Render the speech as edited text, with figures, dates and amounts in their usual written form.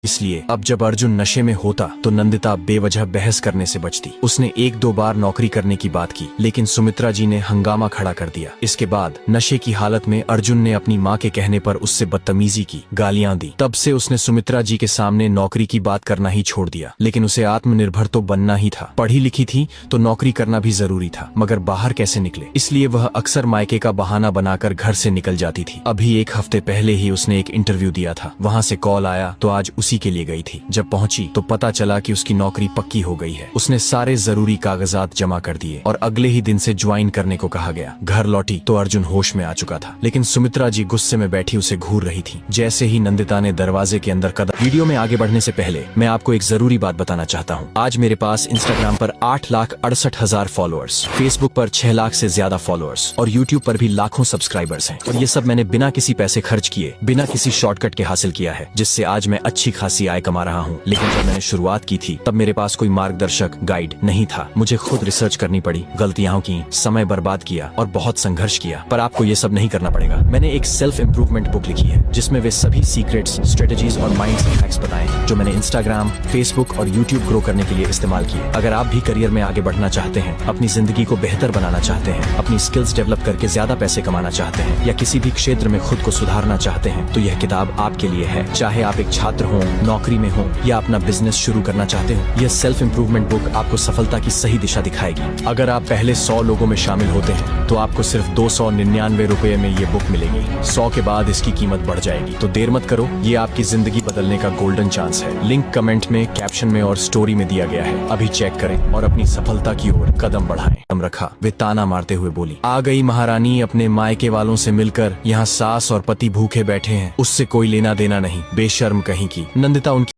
इसलिए अब जब अर्जुन नशे में होता तो नंदिता बेवजह बहस करने से बचती। उसने एक दो बार नौकरी करने की बात की, लेकिन सुमित्रा जी ने हंगामा खड़ा कर दिया। इसके बाद नशे की हालत में अर्जुन ने अपनी माँ के कहने पर उससे बदतमीजी की, गालियां दी। तब से उसने सुमित्रा जी के सामने नौकरी की बात करना ही छोड़ दिया। लेकिन उसे आत्मनिर्भर तो बनना ही था। पढ़ी लिखी थी तो नौकरी करना भी जरूरी था, मगर बाहर कैसे निकले, इसलिए वह अक्सर मायके का बहाना बनाकर घर से निकल जाती थी। अभी एक हफ्ते पहले ही उसने एक इंटरव्यू दिया था, वहाँ से कॉल आया तो आज उसी के लिए गई थी। जब पहुंची तो पता चला कि उसकी नौकरी पक्की हो गई है। उसने सारे जरूरी कागजात जमा कर दिए और अगले ही दिन से ज्वाइन करने को कहा गया। घर लौटी तो अर्जुन होश में आ चुका था, लेकिन सुमित्रा जी गुस्से में बैठी उसे घूर रही थी। जैसे ही नंदिता ने दरवाजे के अंदर कदम। वीडियो में आगे बढ़ने से पहले मैं आपको एक जरूरी बात बताना चाहता हूँ। आज मेरे पास इंस्टाग्राम पर 8,68,000 फॉलोअर्स, फेसबुक पर 6 लाख से ज्यादा फॉलोअर्स और यूट्यूब पर भी लाखों सब्सक्राइबर्स हैं। और ये सब मैंने बिना किसी पैसे खर्च किए, बिना किसी शॉर्टकट के हासिल किया है, जिससे आज मैं अच्छी खासी आय कमा रहा हूँ। लेकिन जब मैंने शुरुआत की थी तब मेरे पास कोई मार्गदर्शक गाइड नहीं था। मुझे खुद रिसर्च करनी पड़ी, गलतियां की, समय बर्बाद किया और बहुत संघर्ष किया। पर आपको ये सब नहीं करना पड़ेगा। मैंने एक सेल्फ इम्प्रूवमेंट बुक लिखी है, जिसमें वे सभी सीक्रेट्स, स्ट्रेटेजीज और माइंडसेट हैक्स बताए हैं, जो मैंने इंस्टाग्राम, फेसबुक और यूट्यूब ग्रो करने के लिए इस्तेमाल किए। अगर आप भी करियर में आगे बढ़ना चाहते हैं, अपनी जिंदगी को बेहतर बनाना चाहते हैं, अपनी स्किल्स डेवलप करके ज्यादा पैसे कमाना चाहते हैं, या किसी भी क्षेत्र में खुद को सुधारना चाहते हैं, तो यह किताब आपके लिए है। चाहे आप एक छात्र हो, नौकरी में हो या अपना बिजनेस शुरू करना चाहते हो, यह सेल्फ इम्प्रूवमेंट बुक आपको सफलता की सही दिशा दिखाएगी। अगर आप पहले 100 लोगों में शामिल होते हैं तो आपको सिर्फ 299 रुपए में ये बुक मिलेगी। 100 के बाद इसकी कीमत बढ़ जाएगी। तो देर मत करो, ये आपकी जिंदगी बदलने का गोल्डन चांस है। लिंक कमेंट में, कैप्शन में और स्टोरी में दिया गया है। अभी चेक करें और अपनी सफलता की ओर कदम बढ़ाएं। कदम रखा, वे ताना मारते हुए बोली। आ गई महारानी अपने मायके वालों से मिलकर। यहाँ सास और पति भूखे बैठे हैं, उससे कोई लेना देना नहीं, बेशर्म कहीं की। नंदिता उनकी